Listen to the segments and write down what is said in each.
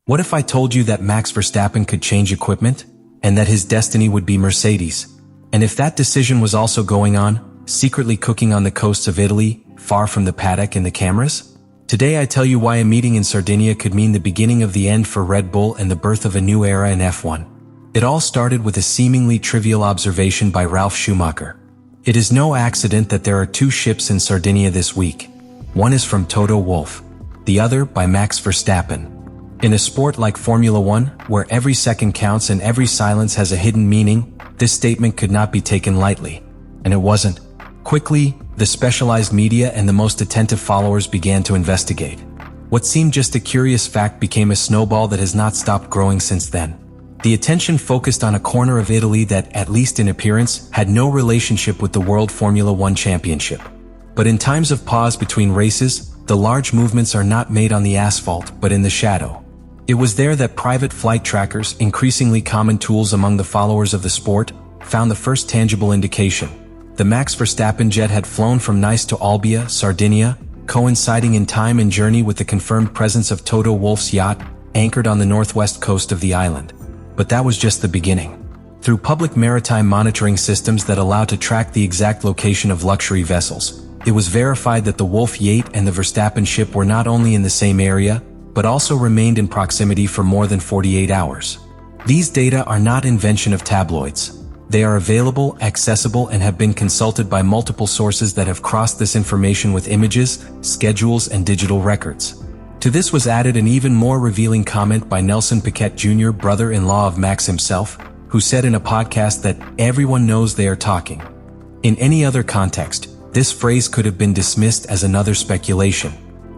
What if I told you that Max Verstappen could change equipment, and that his destiny would be Mercedes? And if that decision was also going on, secretly cooking on the coasts of Italy, far from the paddock and the cameras? Today I tell you why a meeting in Sardinia could mean the beginning of the end for Red Bull and the birth of a new era in F1. It all started with a seemingly trivial observation by Ralf Schumacher. It is no accident that there are two ships in Sardinia this week. One is from Toto Wolff, the other by Max Verstappen. In a sport like Formula One, where every second counts and every silence has a hidden meaning, this statement could not be taken lightly. And it wasn't. Quickly, the specialized media and the most attentive followers began to investigate. What seemed just a curious fact became a snowball that has not stopped growing since then. The attention focused on a corner of Italy that, at least in appearance, had no relationship with the World Formula One Championship. But in times of pause between races, the large movements are not made on the asphalt, but in the shadow. It was there that private flight trackers, increasingly common tools among the followers of the sport, found the first tangible indication. The Max Verstappen jet had flown from Nice to Olbia, Sardinia, coinciding in time and journey with the confirmed presence of Toto Wolff's yacht, anchored on the northwest coast of the island. But that was just the beginning. Through public maritime monitoring systems that allow to track the exact location of luxury vessels, it was verified that the Wolff yacht and the Verstappen ship were not only in the same area, but also remained in proximity for more than 48 hours. These data are not invention of tabloids. They are available, accessible, and have been consulted by multiple sources that have crossed this information with images, schedules, and digital records. To this was added an even more revealing comment by Nelson Piquet Jr., brother-in-law of Max himself, who said in a podcast that everyone knows they are talking. In any other context, this phrase could have been dismissed as another speculation.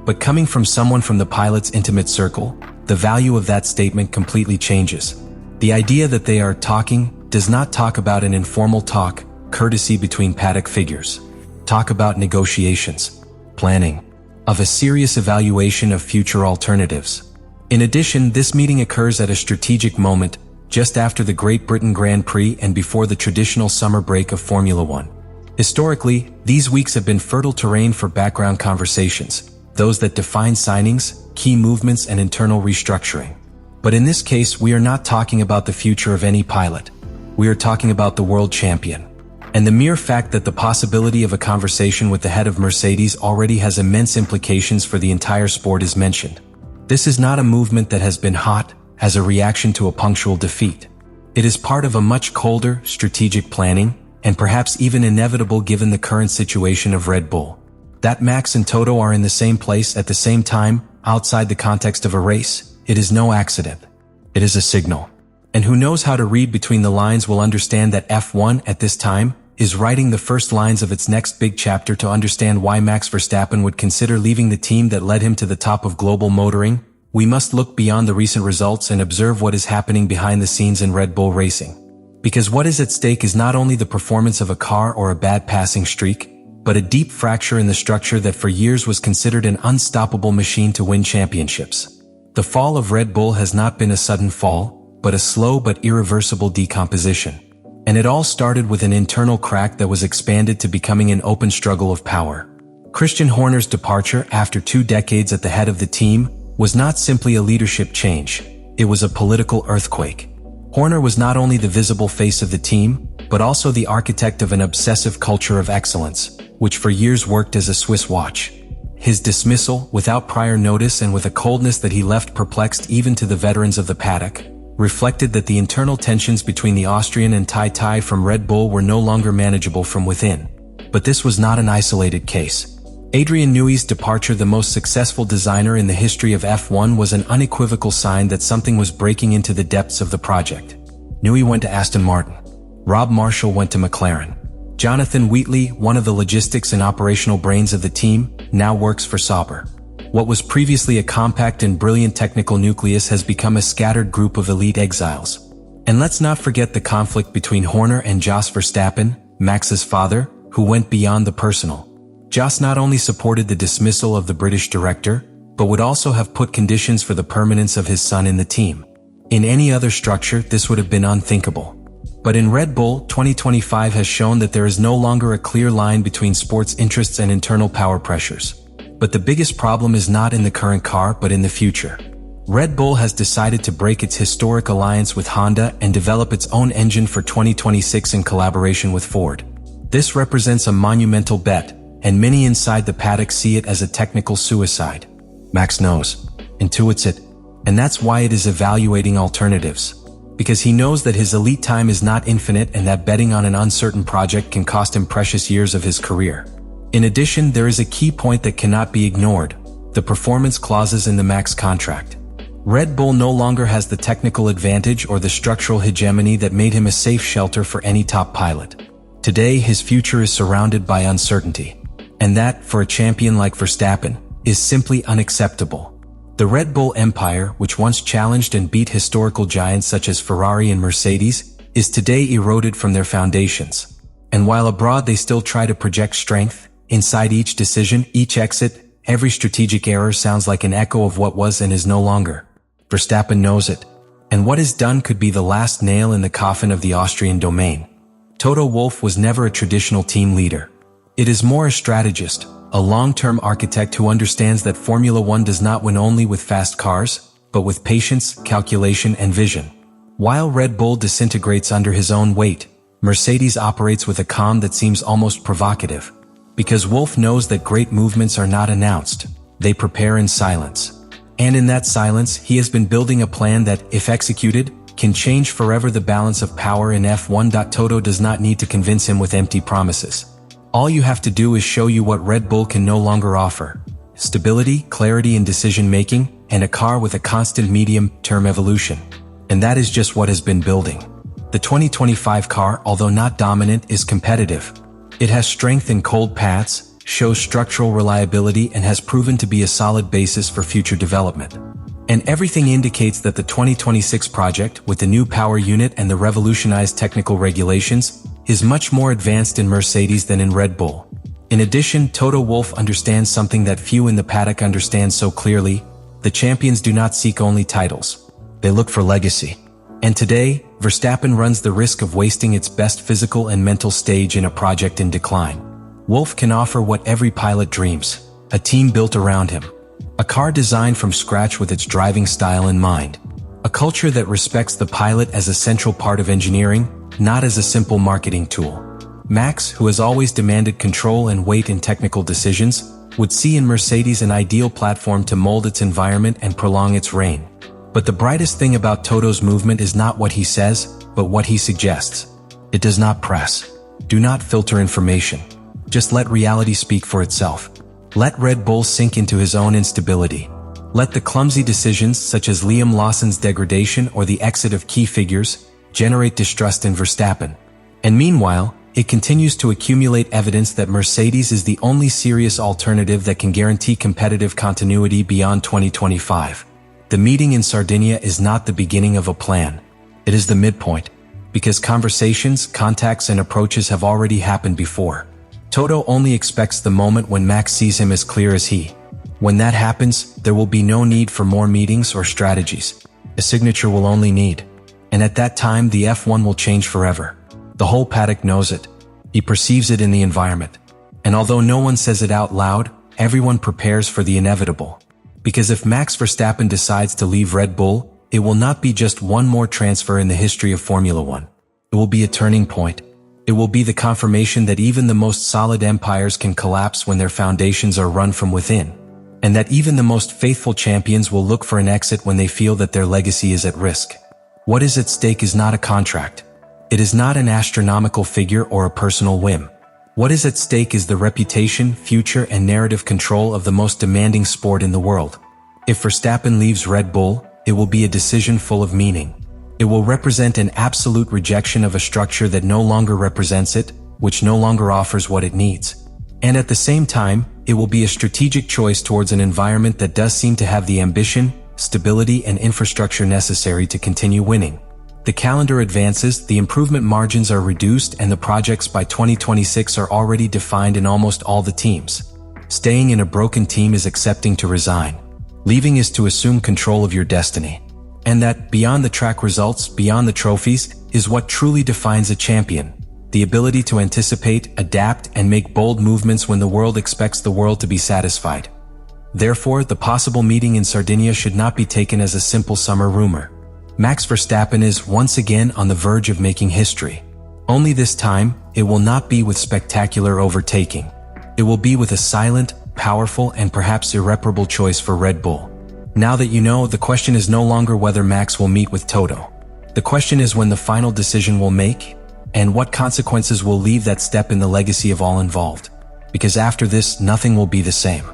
But coming from someone from the pilot's intimate circle, the value of that statement completely changes. The idea that they are talking does not talk about an informal talk, courtesy between paddock figures. Talk about negotiations, planning, of a serious evaluation of future alternatives. In addition, this meeting occurs at a strategic moment, just after the Great Britain Grand Prix and before the traditional summer break of Formula One. Historically, these weeks have been fertile terrain for background conversations, those that define signings, key movements, and internal restructuring. But in this case, we are not talking about the future of any pilot. We are talking about the world champion. And the mere fact that the possibility of a conversation with the head of Mercedes already has immense implications for the entire sport is mentioned. This is not a movement that has been hot as a reaction to a punctual defeat. It is part of a much colder, strategic planning, and perhaps even inevitable given the current situation of Red Bull. That Max and Toto are in the same place at the same time, outside the context of a race, it is no accident. It is a signal. And who knows how to read between the lines will understand that F1, at this time, is writing the first lines of its next big chapter to understand why Max Verstappen would consider leaving the team that led him to the top of global motoring. We must look beyond the recent results and observe what is happening behind the scenes in Red Bull racing. Because what is at stake is not only the performance of a car or a bad passing streak, but a deep fracture in the structure that for years was considered an unstoppable machine to win championships. The fall of Red Bull has not been a sudden fall, but a slow but irreversible decomposition. And it all started with an internal crack that was expanded to becoming an open struggle of power. Christian Horner's departure after 2 decades at the head of the team was not simply a leadership change, it was a political earthquake. Horner was not only the visible face of the team, but also the architect of an obsessive culture of excellence, which for years worked as a Swiss watch. His dismissal, without prior notice and with a coldness that he left perplexed even to the veterans of the paddock, reflected that the internal tensions between the Austrian and Tai from Red Bull were no longer manageable from within. But this was not an isolated case. Adrian Newey's departure, the most successful designer in the history of F1, was an unequivocal sign that something was breaking into the depths of the project. Newey went to Aston Martin. Rob Marshall went to McLaren. Jonathan Wheatley, one of the logistics and operational brains of the team, now works for Sauber. What was previously a compact and brilliant technical nucleus has become a scattered group of elite exiles. And let's not forget the conflict between Horner and Jos Verstappen, Max's father, who went beyond the personal. Jos not only supported the dismissal of the British director, but would also have put conditions for the permanence of his son in the team. In any other structure, this would have been unthinkable. But in Red Bull, 2025 has shown that there is no longer a clear line between sports interests and internal power pressures. But the biggest problem is not in the current car, but in the future. Red Bull has decided to break its historic alliance with Honda and develop its own engine for 2026 in collaboration with Ford. This represents a monumental bet, and many inside the paddock see it as a technical suicide. Max knows, intuits it, and that's why it is evaluating alternatives. Because he knows that his elite time is not infinite and that betting on an uncertain project can cost him precious years of his career. In addition, there is a key point that cannot be ignored: the performance clauses in the Max contract. Red Bull no longer has the technical advantage or the structural hegemony that made him a safe shelter for any top pilot. Today, his future is surrounded by uncertainty. And that, for a champion like Verstappen, is simply unacceptable. The Red Bull empire, which once challenged and beat historical giants such as Ferrari and Mercedes, is today eroded from their foundations. And while abroad they still try to project strength, inside each decision, each exit, every strategic error sounds like an echo of what was and is no longer. Verstappen knows it. And what is done could be the last nail in the coffin of the Austrian domain. Toto Wolff was never a traditional team leader. It is more a strategist, a long-term architect who understands that Formula One does not win only with fast cars, but with patience, calculation, and vision. While Red Bull disintegrates under his own weight, Mercedes operates with a calm that seems almost provocative. Because Wolff knows that great movements are not announced, they prepare in silence. And in that silence, he has been building a plan that, if executed, can change forever the balance of power in F1. Toto does not need to convince him with empty promises. All you have to do is show you what Red Bull can no longer offer: stability, clarity in decision-making, and a car with a constant medium-term evolution. And that is just what has been building. The 2025 car, although not dominant, is competitive. It has strength in cold paths, shows structural reliability, and has proven to be a solid basis for future development. And everything indicates that the 2026 project, with the new power unit and the revolutionized technical regulations, is much more advanced in Mercedes than in Red Bull. In addition, Toto Wolff understands something that few in the paddock understand so clearly: the champions do not seek only titles. They look for legacy. And today, Verstappen runs the risk of wasting its best physical and mental stage in a project in decline. Wolff can offer what every pilot dreams: a team built around him. A car designed from scratch with its driving style in mind. A culture that respects the pilot as a central part of engineering, not as a simple marketing tool. Max, who has always demanded control and weight in technical decisions, would see in Mercedes an ideal platform to mold its environment and prolong its reign. But the brightest thing about Toto's movement is not what he says, but what he suggests. It does not press. Do not filter information. Just let reality speak for itself. Let Red Bull sink into his own instability. Let the clumsy decisions, such as Liam Lawson's degradation or the exit of key figures, generate distrust in Verstappen. And meanwhile, it continues to accumulate evidence that Mercedes is the only serious alternative that can guarantee competitive continuity beyond 2025. The meeting in Sardinia is not the beginning of a plan. It is the midpoint, because conversations, contacts, and approaches have already happened before. Toto only expects the moment when Max sees him as clear as he. When that happens, there will be no need for more meetings or strategies. A signature will only need. And at that time, the F1 will change forever. The whole paddock knows it. He perceives it in the environment. And although no one says it out loud, everyone prepares for the inevitable. Because if Max Verstappen decides to leave Red Bull, it will not be just one more transfer in the history of Formula One. It will be a turning point. It will be the confirmation that even the most solid empires can collapse when their foundations are run from within. And that even the most faithful champions will look for an exit when they feel that their legacy is at risk. What is at stake is not a contract. It is not an astronomical figure or a personal whim. What is at stake is the reputation, future, and narrative control of the most demanding sport in the world. If Verstappen leaves Red Bull, it will be a decision full of meaning. It will represent an absolute rejection of a structure that no longer represents it, which no longer offers what it needs. And at the same time, it will be a strategic choice towards an environment that does seem to have the ambition, stability, and infrastructure necessary to continue winning. The calendar advances, the improvement margins are reduced, and the projects by 2026 are already defined in almost all the teams. Staying in a broken team is accepting to resign. Leaving is to assume control of your destiny. And that, beyond the track results, beyond the trophies, is what truly defines a champion. The ability to anticipate, adapt, and make bold movements when the world expects the world to be satisfied. Therefore, the possible meeting in Sardinia should not be taken as a simple summer rumor. Max Verstappen is once again on the verge of making history. Only this time, it will not be with spectacular overtaking. It will be with a silent, powerful, and perhaps irreparable choice for Red Bull. Now that you know, the question is no longer whether Max will meet with Toto. The question is when the final decision will make, and what consequences will leave that step in the legacy of all involved. Because after this, nothing will be the same.